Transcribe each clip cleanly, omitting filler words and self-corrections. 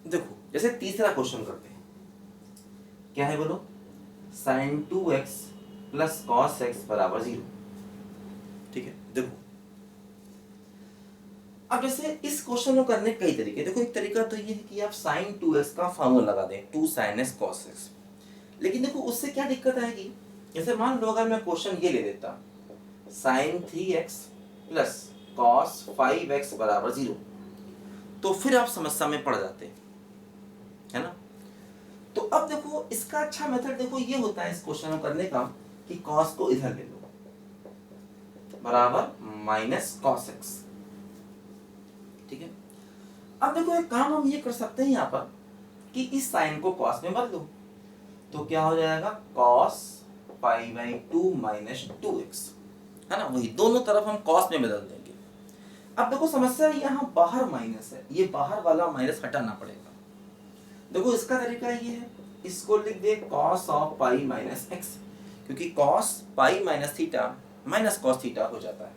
देखो जैसे तीसरा क्वेश्चन करते हैं, क्या है बोलो, sin 2x plus cos x बराबर 0। ठीक है, देखो अब जैसे इस क्वेश्चन को करने के कई तरीके, देखो एक तरीका तो ये है कि आप sin 2x का फार्मूला लगा दें, 2 sin x cos x। लेकिन देखो उससे क्या दिक्कत आएगी, जैसे मान लो अगर मैं क्वेश्चन ये ले लेता sin 3x plus cos 5x बराबर 0, तो फिर आप समस्या में पड़ जाते, है ना। तो अब देखो इसका अच्छा मेथड देखो ये होता है इस क्वेश्चन को करने का कि cos को इधर ले लो बराबर माइनस cos x। ठीक है, अब देखो एक काम हम ये कर सकते हैं यहाँ पर कि इस साइन को cos में बदल दो, तो क्या हो जाएगा cos pi by 2 minus 2x, है ना, वही दोनों तरफ हम cos में बदल देंगे। अब देखो समस्या यहाँ बाहर माइनस है, ये बाहर वाला माइनस हटाना पड़ेगा। देखो इसका तरीका ये है, इसको लिख दे cos of pi minus x, क्योंकि cos pi minus theta minus cos theta हो जाता है।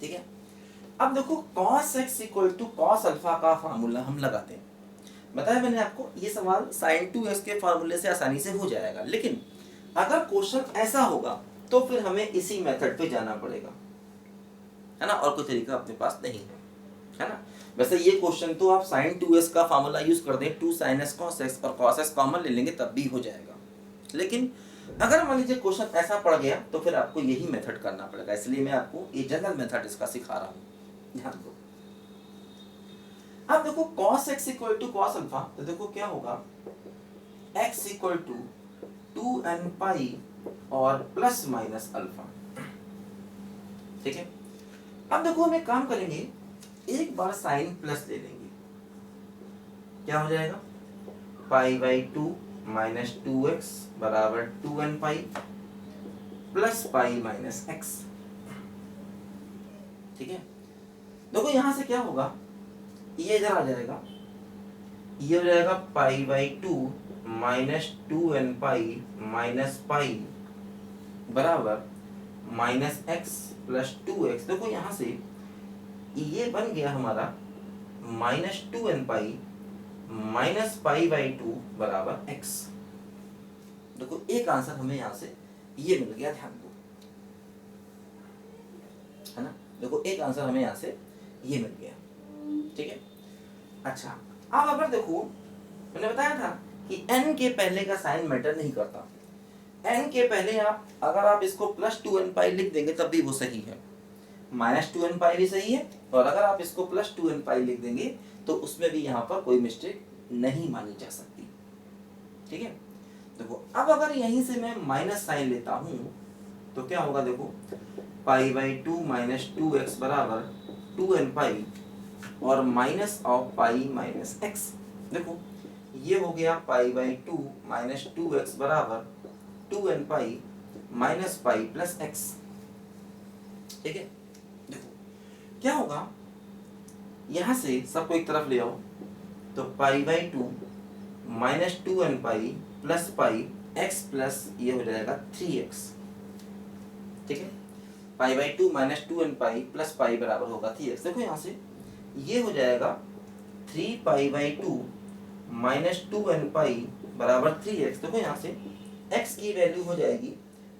ठीक है, अब देखो cos x equal to cos alpha का फार्मूला हम लगाते हैं, बताया मैंने आपको ये सवाल sin 2x के फार्मूले से आसानी से हो जाएगा। लेकिन अगर क्वेश्चन ऐसा होगा तो फिर हमें इसी मेथड पे जाना पड़ेगा, है ना, और कोई तरीका अपने पास नहीं है ना। वैसे ये क्वेश्चन तो आप sin 2x का फार्मूला यूज कर दें, 2 sin x cos x और cos x कॉमन ले लेंगे तब भी हो जाएगा। लेकिन अगर मान लीजिए क्वेश्चन ऐसा पड़ गया तो फिर आपको यही मेथड करना पड़ेगा, इसलिए मैं आपको ये जनरल मेथड इसका सिखा रहा हूँ, ध्यान दो। अब देखो cos x equal to cos alpha, तो देखो क्या होगा, x इक्वल टू 2n पाई और प्लस माइनस अल्फा। ठीक है, अब देखो हम एक काम करेंगे, एक बार साइन प्लस ले लेंगे, क्या हो जाएगा, पाई बाई 2 माइनस 2x बराबर 2n pi plus pi minus x। ठीक है, देखो यहां से क्या होगा, ये इधर आ जाएगा, ये हो जाएगा pi by 2 minus 2n pi minus pi बराबर माइनस x प्लस 2x। देखो यहां से ये बन गया हमारा minus 2n pi minus pi by 2 बराबर x। देखो एक आंसर हमें यहां से ये मिल गया, ध्यान दो, है ना। देखो एक आंसर हमें यहां से ये मिल गया। ठीक है, अच्छा अब अगर देखो मैंने बताया था कि n के पहले का साइन मैटर नहीं करता, n के पहले आप अगर आप इसको प्लस 2n पाई लिख देंगे तब भी वो सही है, माइनस 2n पाई भी सही है, और अगर आप इसको प्लस 2n पाई लिख देंगे तो उसमें भी यहाँ पर कोई मिस्टेक नहीं मानी जा सकती। ठीक है, देखो अब अगर यहीं से मैं माइनस साइन लेता हूँ तो क्या होगा, देखो पाई बाई 2 माइनस 2x बराबर 2n पाई और minus of pi minus x। देखो ये हो गया पाई बाई 2 माइनस 2x बराबर 2n pi minus pi plus x। ठीक है, देखो क्या होगा, यहां से सबको एक तरफ ले आओ, तो pi by 2 minus 2n pi plus pi x plus ये हो जाएगा 3x। ठीक है, pi by 2 minus 2n pi plus pi बराबर होगा 3x। देखो यहां से ये हो जाएगा 3 पाई बाई 2 माइनस 2n पाई बराबर 3x। देखो यहाँ से x की वैल्यू हो जाएगी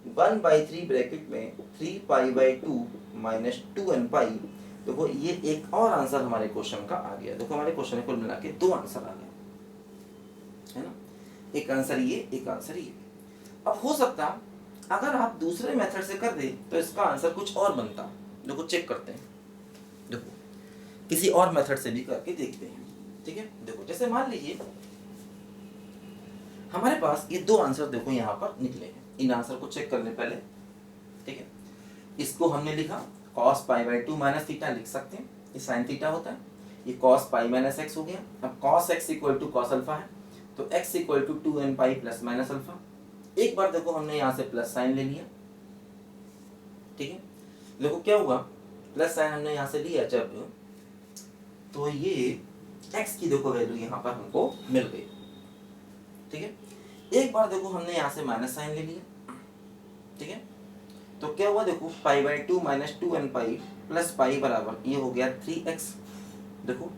1/3 ब्रैकेट में 3 पाई बाई 2 माइनस 2n पाई। देखो ये एक और आंसर हमारे क्वेश्चन का आ गया। देखो हमारे क्वेश्चन में कुल मिला के 2 आंसर आ गए, है ना, एक आंसर ये, एक आंसर ये। अब हो सकता अगर आप दूसरे मेथड से कर दे तो इसका आंसर कुछ और बनता। देखो चेक करते हैं, देखो किसी और मेथड से भी करके देखते हैं। ठीक है, देखो जैसे मान लीजिए हमारे पास ये 2 आंसर देखो यहाँ पर निकले हैं, इन आंसर को चेक करने पहले। ठीक है, इसको हमने लिखा cos pi by 2 minus theta लिख सकते हैं, ये साइन थीटा होता है, ये cos पाई माइनस x हो गया। अब cos x equal to cos alpha है, तो x equal to 2n pi plus minus alpha. एक बार देखो हमने यहाँ से प्लस साइन ले लिया। ठीक है, देखो क्या हुआ, प्लस साइन हमने यहाँ से लिया जब, तो ये x की देखो वैल्यू यहाँ पर हमको मिल गई। ठीक है, एक बार देखो हमने यहाँ से माइनस साइन ले लिया। ठीक है, तो क्या हुआ, देखो pi by 2 minus 2n pi plus pi बराबर ये हो गया 3x। देखो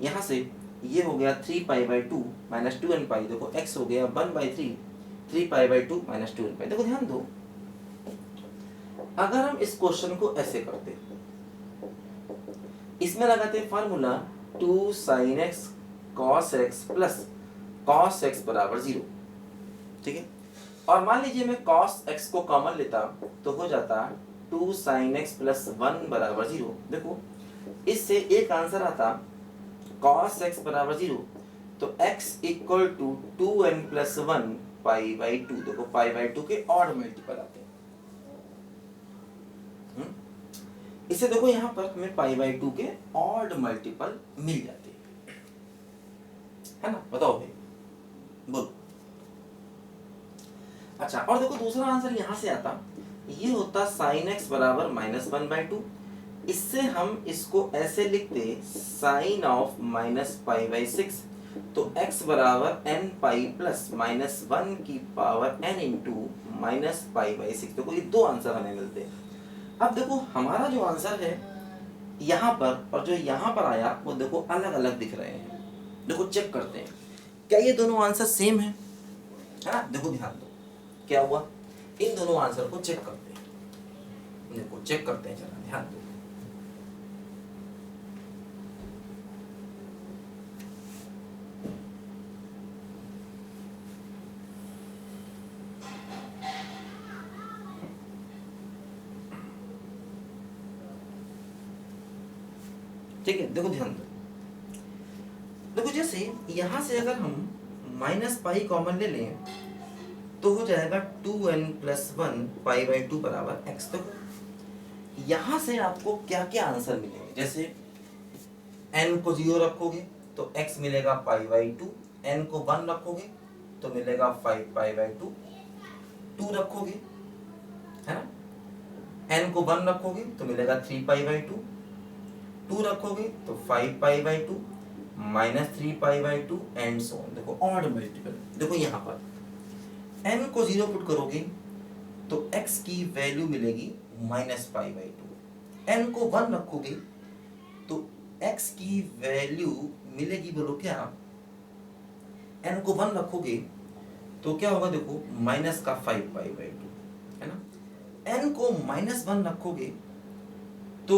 यहाँ से ये हो गया 3π/2 माइनस 2nπ, देखो x हो गया 1/3 3π/2 माइनस 2nπ। देखो ध्यान दो, अगर हम इस क्वेश्चन को ऐसे करते, इसमें लगाते formula 2 sin x cos x plus cos x बराबर 0, ठीक है। और मान लीजिए मैं cos x को कॉमन लेता तो हो जाता 2 sin x प्लस 1 बराबर 0। देखो इससे एक आंसर आता cos x बराबर 0, तो x equal to 2n plus 1 π/2। देखो π/2 के ऑड मल्टीपल आते हैं। इसे देखो यहाँ पर हमें π/2 के ऑड मल्टीपल मिल जाते हैं, है ना। बताओ भाई, बोलो। अच्छा, और देखो दूसरा आंसर यहाँ से आता, ये होता sin x बराबर -1/2। इससे हम इसको ऐसे लिखते sin ऑफ -π/6, तो x बराबर nπ प्लस -1 की पावर n इंटू -π/6। देखो ये दो आंसर हमें मिलते हैं। अब देखो हमारा जो आंसर है यहाँ पर और जो यहाँ पर आया वो देखो अलग अलग दिख रहे हैं। देखो चेक करते हैं क्या ये दोनों आंसर सेम है ना। देखो ध्यान दो क्या हुआ, इन दोनों आंसर को चेक करते हैं। देखो चेक करते हैं, जरा ध्यान दो। ठीक है, देखो ध्यान दो। देखो जैसे यहां से अगर हम -π कॉमन ले लें तो हो जाएगा 2n प्लस 1 π/2 बराबर x। देखो यहां से आपको क्या क्या आंसर मिलेंगे, जैसे n को 0 रखोगे तो x मिलेगा π/2, n को 1 रखोगे तो मिलेगा 5π/2, 2 रखोगे है ना, n को 1 रखोगे तो मिलेगा 3π/2, 2 रखोगे तो 5π/2 -3π/2 एंड सो ऑन। देखो ऑड मल्टीपल। देखो यहाँ पर n को 0 पुट करोगे तो x की वैल्यू मिलेगी -π/2, n को 1 रखोगे तो x की वैल्यू मिलेगी, बोलो क्या, n को 1 रखोगे तो क्या होगा, देखो माइनस का 5π/2 है ना, n को -1 रखोगे तो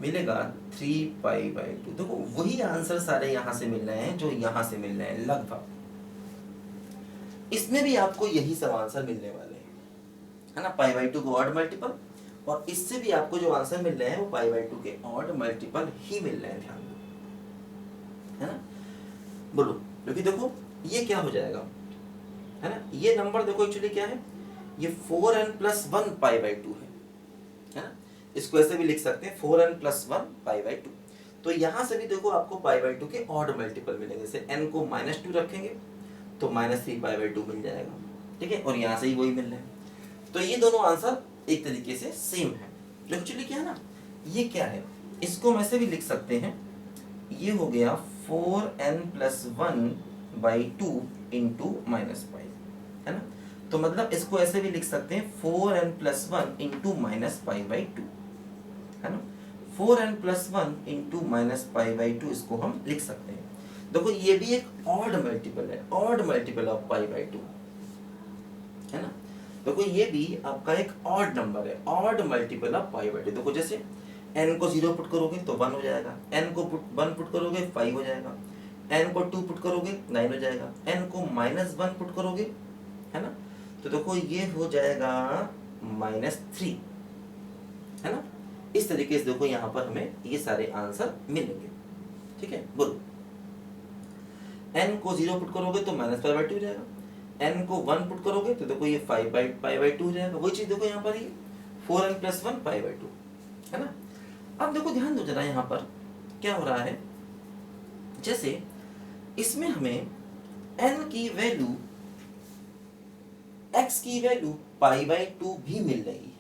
मिलेगा 3π/2। देखो वही आंसर सारे यहां से मिल रहे हैं जो यहां से मिल रहे हैं लगभग। इसमें भी आपको यही सब आंसर मिलने वाले हैं, है ना, π/2 को ऑड मल्टीपल, और इससे भी आपको जो आंसर मिल रहे हैं वो π/2 के ऑड मल्टीपल ही मिल रहे हैं, ध्यान दो, है ना। बोलो, क्योंकि देखो ये क्या हो जाएगा, है ना, ये नंबर देखो एक्चुअली क्या है, ये 4n प्लस 1 π/2 है ना। इसको ऐसे भी लिख सकते हैं 4n प्लस 1 π/2। तो यहां से भी देखो आपको π/2 के ऑड मल्टीपल मिलेंगे, जैसे n को -2 रखेंगे तो -3π/2 मिल जाएगा, ठीक है, और यहाँ से ही वही मिल रहे हैं। तो ये दोनों आंसर एक तरीके से सेम है। एक्चुअली क्या है ना, ये क्या है, इसको हम ऐसे भी लिख सकते हैं, ये हो गया 4n प्लस 1/2 इंटू -π, है ना। तो मतलब इसको ऐसे भी लिख सकते हैं 4n प्लस 1 इंटू -π/2, है ना, 4n प्लस 1 इंटू -π/2 इसको हम लिख सकते हैं। देखो ये भी एक ऑड मल्टीपल है, ऑड मल्टीपल ऑफ π/2, है ना। देखो ये भी आपका एक ऑड नंबर है, ऑड मल्टीपल ऑफ π/2। देखो जैसे n को 0 पुट करोगे तो 1 हो जाएगा, n को 1 पुट करोगे 5 हो जाएगा, n को 2 पुट करोगे 9 हो जाएगा, n को -1 पुट करोगे, है ना, तो देखो ये हो जाएगा -3, है ना। इस तरीके से देखो यहाँ पर हमें ये सारे आंसर मिलेंगे, ठीक है। बोलो, n को 0 पुट करोगे तो -π/2 हो जाएगा, n को 1 पुट करोगे तो देखो ये 5π/2 हो जाएगा। वही चीज देखो यहाँ पर ये 4n प्लस 1 π/2, है ना। अब देखो ध्यान दो जरा, यहाँ पर क्या हो रहा है, जैसे इसमें हमें n की वैल्यू, x की वैल्यू π/2 भी मिल रही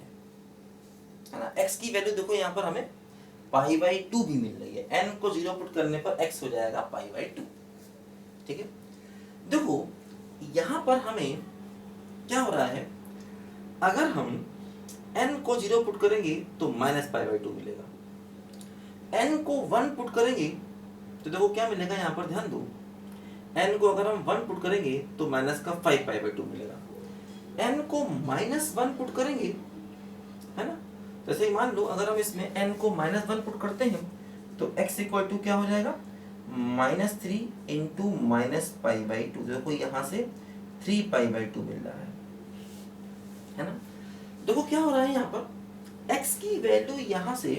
है ना। x की वैल्यू देखो यहाँ पर हमें π/2 भी मिल रही है, n को 0 पुट करने पर x हो जाएगा π/2, ठीक है। देखो यहाँ पर हमें क्या हो रहा है, अगर हम n को 0 पुट करेंगे तो -π/2 मिलेगा, n को 1 पुट करेंगे तो देखो क्या मिलेगा यहाँ पर, ध्यान दो, n को अगर हम 1 पुट करेंगे तो माइनस का 5π/2 मिलेगा, n को -1 पुट करेंगे, है ना, जैसे मान लो अगर हम इसमें n को -1 पुट करते हैं तो x इक्वल टू क्या हो जाएगा, -3 इंटू -π/2, देखो यहाँ से 3π/2 मिल रहा है ना। देखो क्या हो रहा है यहाँ पर, x की वैल्यू यहाँ से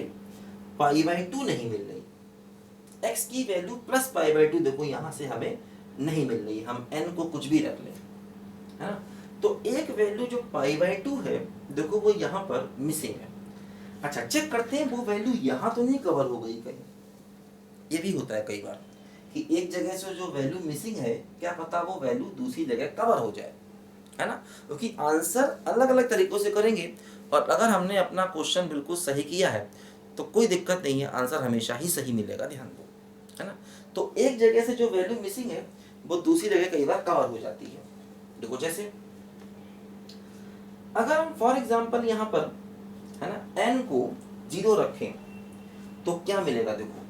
π/2 नहीं मिल रही, x की वैल्यू +π/2 देखो यहाँ से हमें नहीं मिल रही, हम n को कुछ भी रख लें, है ना। तो एक वैल्यू जो π/2 है देखो वो यहाँ पर मिसिंग है। अच्छा चेक करते हैं वो वैल्यू यहाँ तो नहीं कवर हो गई कहीं, ये भी होता है कई बार कि एक जगह से जो वैल्यू मिसिंग है क्या पता वो वैल्यू दूसरी जगह कवर हो जाए, है ना, क्योंकि आंसर अलग अलग तरीकों से करेंगे और अगर हमने अपना क्वेश्चन बिल्कुल सही किया है तो कोई दिक्कत नहीं है, आंसर हमेशा ही सही मिलेगा, ध्यान दो, है ना। तो एक जगह से जो वैल्यू मिसिंग है वो दूसरी जगह कई बार कवर हो जाती है। देखो जैसे अगर हम फॉर एग्जांपल यहाँ पर, है ना, n को 0 रखें तो क्या मिलेगा, देखो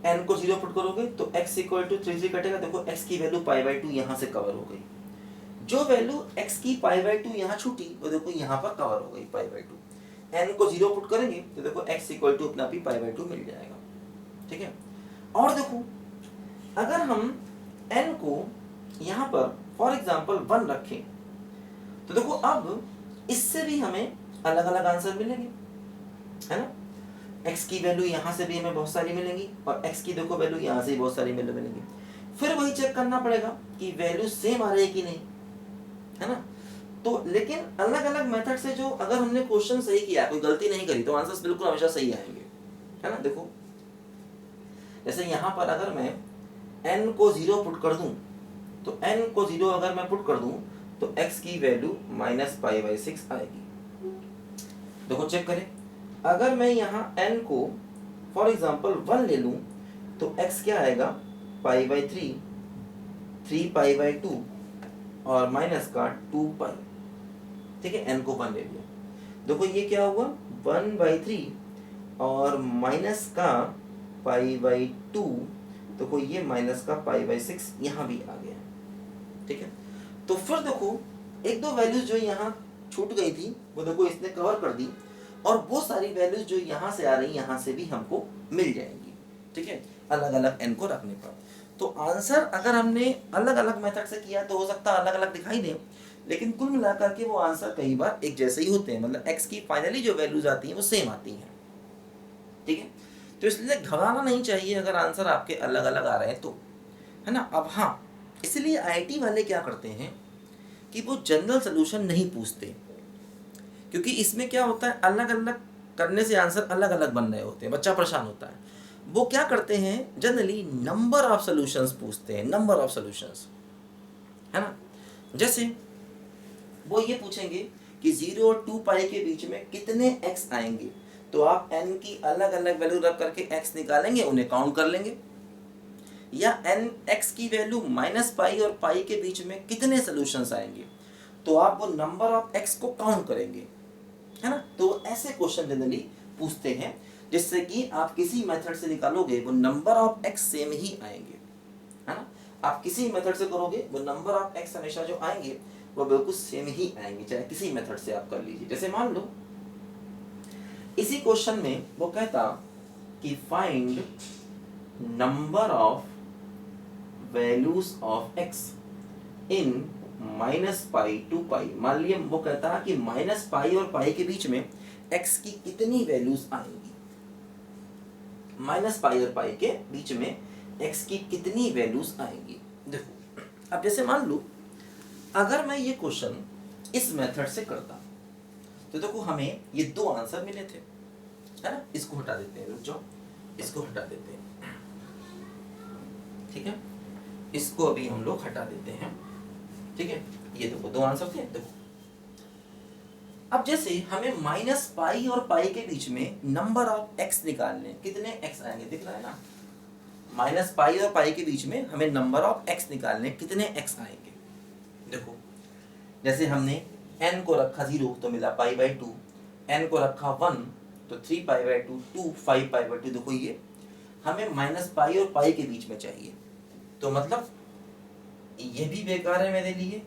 n को 0 पुट करोगे तो x इक्वल टू 3 कटेगा, देखो x की वैल्यू π/2 यहाँ से कवर हो गई, जो वैल्यू x की π/2 यहाँ छूटी वो देखो यहाँ पर कवर हो गई π/2, n को 0 पुट करेंगे तो देखो x इक्वल टू अपना भी π/2 मिल जाएगा, ठीक है। और देखो अगर हम n को यहाँ पर फॉर एग्जांपल 1 रखें तो देखो अब इससे भी हमें अलग अलग आंसर मिलेंगे, है ना, x की वैल्यू यहाँ से भी हमें बहुत सारी मिलेंगी और x की देखो वैल्यू यहाँ से भी बहुत सारी मिलेंगी, फिर वही चेक करना पड़ेगा कि वैल्यू सेम आ रही है कि नहीं, है ना। तो लेकिन अलग अलग मेथड से जो अगर हमने क्वेश्चन सही किया, कोई गलती नहीं करी तो आंसर्स बिल्कुल हमेशा सही आएंगे, है ना। देखो जैसे यहाँ पर अगर मैं n को 0 पुट कर दूं तो n को 0 अगर मैं पुट कर दूं तो x की वैल्यू -π/6 आएगी। देखो चेक करें, अगर मैं यहाँ n को फॉर एग्जांपल 1 ले लूं तो x क्या आएगा, π/3, 3π/2 और माइनस का 2π, ठीक है, n को 1 ले लिया, देखो ये क्या हुआ 1/3 और माइनस का π/2, देखो ये माइनस का π/6 यहाँ भी आ गया, ठीक है। तो फिर देखो एक दो वैल्यूज जो यहाँ छूट गई थी वो देखो इसने कवर कर दी और वो सारी वैल्यूज जो यहाँ से आ रही यहाँ से भी हमको मिल जाएंगी, ठीक है, अलग अलग n को रखने पर। तो आंसर अगर हमने अलग अलग मेथड से किया तो हो सकता है अलग अलग दिखाई दे, लेकिन कुल मिलाकर के वो आंसर कई बार एक जैसे ही होते हैं, मतलब x की फाइनली जो वैल्यूज आती हैं वो सेम आती हैं, ठीक है। तो इसलिए घबराना नहीं चाहिए अगर आंसर आपके अलग अलग आ रहे हैं तो, है ना। अब हाँ, इसलिए IIT वाले क्या करते हैं कि वो जनरल सोल्यूशन नहीं पूछते, क्योंकि इसमें क्या होता है अलग अलग करने से आंसर अलग अलग बन रहे होते हैं, बच्चा परेशान होता है। वो क्या करते हैं जनरली नंबर ऑफ सॉल्यूशंस पूछते हैं, नंबर ऑफ सॉल्यूशंस, है ना। जैसे वो ये पूछेंगे कि 0 और 2π के बीच में कितने x आएंगे, तो आप n की अलग अलग वैल्यू रख करके x निकालेंगे, उन्हें काउंट कर लेंगे, या n x की वैल्यू -π और π के बीच में कितने सॉल्यूशंस आएंगे तो आप वो नंबर ऑफ x को काउंट करेंगे, है ना। तो ऐसे क्वेश्चन जनरली पूछते हैं जिससे कि आप किसी मेथड से निकालोगे वो नंबर ऑफ x सेम ही आएंगे, है ना। आप किसी मेथड से करोगे वो नंबर ऑफ x हमेशा जो आएंगे वो बिल्कुल सेम ही आएंगे, चाहे किसी मेथड से आप कर लीजिए। जैसे मान लो इसी क्वेश्चन में वो कहता कि find number of values of x in -π to π। मान लिया वो कहता कि -π और π के बीच में x की कितनी वैल्यूज आएंगी, -π और π के बीच में x की कितनी वैल्यूज आएंगी। देखो अब जैसे मान लो अगर मैं ये क्वेश्चन इस मेथड से करता तो देखो हमें ये दो आंसर मिले थे, है ना। इसको हटा देते हैं, रुक जाओ, इसको हटा देते हैं, ठीक है, इसको अभी हम लोग हटा देते हैं, ठीक है। ये देखो दो आंसर थे। देखो अब जैसे हमें -π और π के बीच में नंबर ऑफ x निकालने, कितने x आएंगे दिख रहा है ना, -π और π के बीच में हमें नंबर ऑफ x निकालने, कितने x आएंगे। देखो जैसे हमने n को रखा 0 तो मिला π/2, n को रखा 1 तो 3π/2, 2 5π/2, देखो ये हमें माइनस पाई और पाई के बीच में चाहिए, तो मतलब ये भी बेकार है मेरे लिए,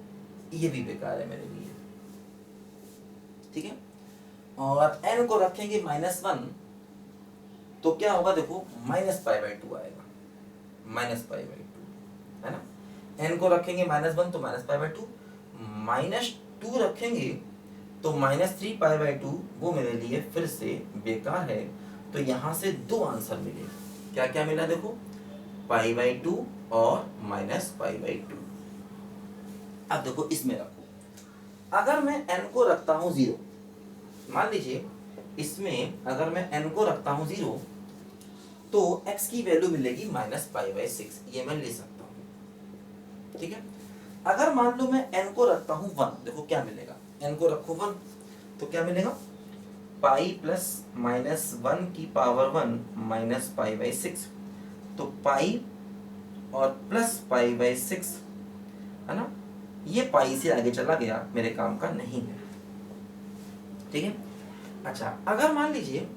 ये भी बेकार है मेरे लिए, ठीक है। और n को रखेंगे -1, तो क्या होगा देखो, -π/2 आएगा, -π/2 है ना। n को रखेंगे -1 तो -π/2, -2 रखेंगे तो -3π/2, वो मेरे लिए फिर से बेकार है। तो यहाँ से दो आंसर मिले, क्या क्या मिला देखो, π/2 और -π/2। अब देखो इसमें रखो, अगर मैं n को रखता हूँ 0, मान लीजिए इसमें अगर मैं n को रखता हूँ 0, तो x की वैल्यू मिलेगी -π/6, ये मैं ले सकता हूँ, ठीक है। अगर मान लो मैं n को रखता हूँ 1, देखो क्या मिलेगा, n को रखो 1 तो क्या मिलेगा, पाई प्लस -1 की पावर 1 -π/6, तो पाई और प्लस π/6 है ना, ये पाई से आगे चला गया, मेरे काम का नहीं है, ठीक है। अच्छा, अगर मान लीजिए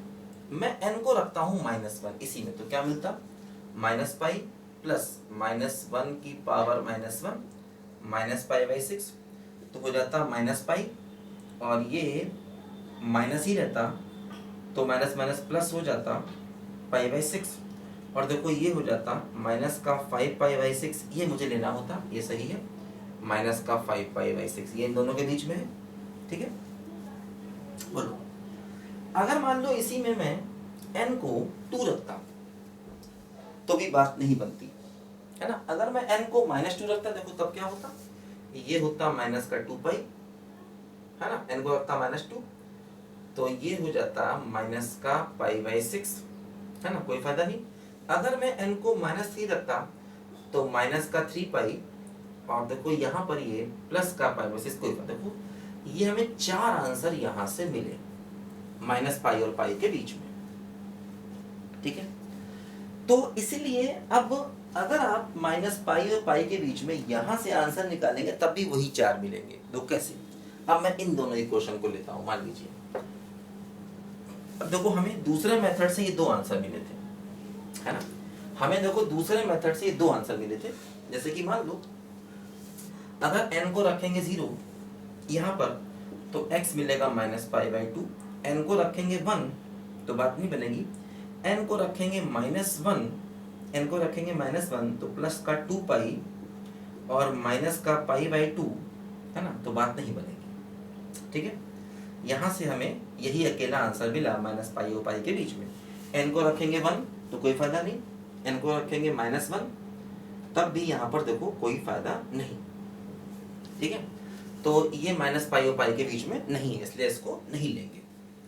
मैं n को रखता हूँ -1 इसी में, तो क्या मिलता, -π प्लस -1 की पावर -1 -π/6, तो हो जाता -π, और ये माइनस ही रहता, तो माइनस माइनस प्लस हो जाता π/6, और देखो ये हो जाता -5π/6, ये मुझे लेना होता, ये सही है, -5π/6 ये इन दोनों के बीच में है, ठीक है। बोलो, अगर मान लो इसी में मैं n को 2 रखता तो भी बात नहीं बनती, है ना। अगर मैं n को -2 रखता, देखो तब क्या होता, ये होता -2π, है ना, n को रखता -2, तो ये हो जाता -π/6, है ना, कोई फायदा नहीं। अगर मैं n को -3 रखता तो -3π, और देखो यहाँ पर ये +π/6, कोई फायदा। देखो ये हमें 4 आंसर यहाँ से मिले, -π और पाई के बीच में, ठीक है। तो इसलिए अब अगर आप -π और पाई के बीच में यहाँ से आंसर निकालेंगे तब भी वही 4 मिलेंगे। तो कैसे, अब मैं इन दोनों इक्वेशन को लेता हूँ, मान लीजिए अब देखो हमें दूसरे मेथड से ये 2 आंसर मिले थे, है ना, हमें देखो दूसरे मेथड से ये 2 आंसर मिले थे। जैसे कि मान लो अगर n को रखेंगे 0 यहाँ पर, तो x मिलेगा -π/2, n को रखेंगे 1 तो बात नहीं बनेगी, n को रखेंगे -1, n को रखेंगे -1 तो प्लस का 2π और माइनस का π/2, है ना, तो बात नहीं बनेगी, ठीक है। यहाँ से हमें यही अकेला आंसर मिला, -π और पाई के बीच में। n को रखेंगे 1 तो कोई फायदा नहीं, n को रखेंगे -1 तब भी यहाँ पर देखो कोई फायदा नहीं, ठीक है। तो ये -π और पाई के बीच में नहीं है, इसलिए इसको नहीं लेंगे,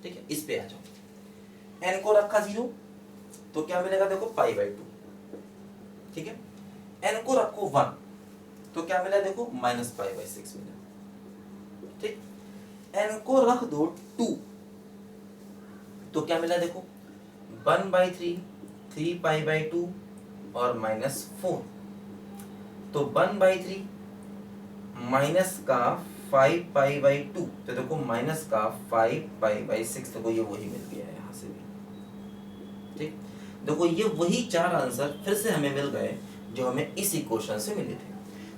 ठीक है। इस पे आ जाओ, n को रखा 0 तो क्या मिलेगा देखो π/2, ठीक है। n को रखो 1 तो क्या मिला देखो -π/6 मिला, ठीक। n को रख दो 2 तो क्या मिला देखो 1/3, 3π/2 और -4, तो 1/3 माइनस का 5π/2, तो देखो माइनस का 5π/6, तो ये वही मिल गया है यहाँ से भी, ठीक। देखो ये वही 4 आंसर फिर से हमें मिल गए जो हमें इस इक्वेशन से मिले थे।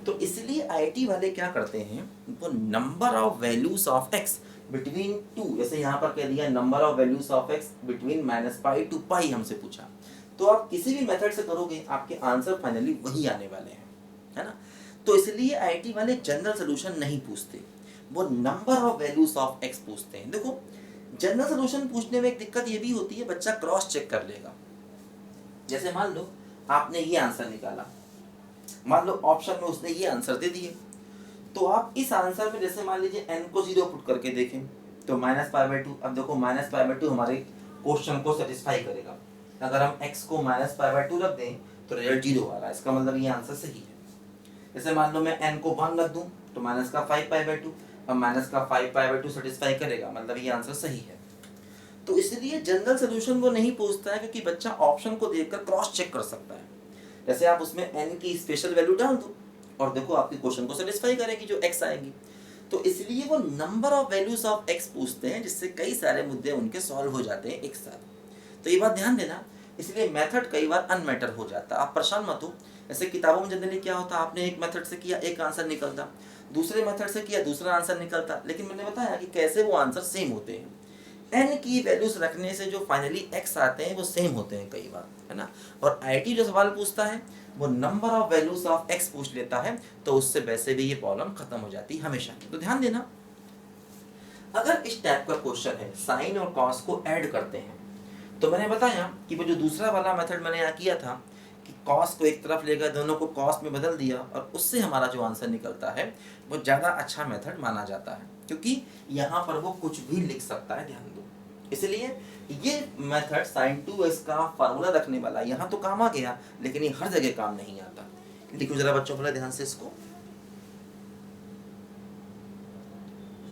तो इसलिए आईटी वाले क्या करते हैं, वो number of values of x between 2, जैसे यहाँ पर कह दिया number of values of x between -π to π हमसे पूछा, तो आप किसी भी मेथड से करोगे आपके आंसर फाइनली वही आने वाले हैं, है ना। तो इसलिए आईटी वाले जनरल सोल्यूशन नहीं पूछते, वो number of values of x पूछते हैं। देखो जनरल सोल्यूशन पूछने में एक दिक्कत ये भी होती है, बच्चा क्रॉस चेक कर लेगा। जैसे मान लो आपने ये आंसर निकाला, मान लो ऑप्शन में उसने ये आंसर दे दिए, तो आप इस आंसर में जैसे मान लीजिए n को 0 पुट करके देखें तो -π/2, अब देखो -π/2 हमारे क्वेश्चन को सेटिस्फाई करेगा। अगर हम x को -π/2 रख दें तो रिजल्ट 0 आ रहा है, इसका मतलब ये आंसर सही है। जैसे मान लो मैं n को 1 रख दूं तो -5π/2, अब -5π/2 सेटिस्फाई करेगा, मतलब ये आंसर सही है। तो इसलिए जनरल सोल्यूशन वो नहीं पूछता है, क्योंकि बच्चा ऑप्शन को देखकर क्रॉस चेक कर सकता है। जैसे आप उसमें n की स्पेशल वैल्यू डाल दो और देखो आपके क्वेश्चन को सेटिस्फाई करेगी जो x आएगी। तो इसलिए वो number of values of x पूछते हैं, जिससे कई सारे मुद्दे उनके सॉल्व हो जाते हैं एक साथ। तो ये बात ध्यान देना, इसलिए मेथड कई बार अनमैटर हो जाता है। आप परेशान मत हो। ऐसे किताबों में जनरली क्या होता है, आपने एक मेथड से किया एक आंसर निकलता, दूसरे मेथड से किया दूसरा आंसर निकलता, लेकिन मैंने बताया कि कैसे वो आंसर सेम होते हैं। एन की वैल्यूज रखने से जो फाइनली एक्स आते हैं वो सेम होते हैं कई बार, है ना। और आईटी जो सवाल पूछता है वो number of values of x पूछ लेता है, तो उससे वैसे भी ये प्रॉब्लम खत्म हो जाती है हमेशा। तो ध्यान देना, अगर इस टाइप का क्वेश्चन है साइन और कॉस को ऐड करते हैं, तो मैंने बताया कि वो जो दूसरा वाला मेथड मैंने यहाँ किया था कि कॉस को एक तरफ लेकर दोनों को कॉस में बदल दिया और उससे हमारा जो आंसर निकलता है वो ज़्यादा अच्छा मेथड माना जाता है, क्योंकि यहाँ पर वो कुछ भी लिख सकता है, ध्यान दो। इसलिए ये मेथड sin 2x का फार्मूला रखने वाला यहाँ तो काम आ गया, लेकिन ये हर जगह काम नहीं आता। लिखो जरा बच्चों पहले ध्यान से इसको।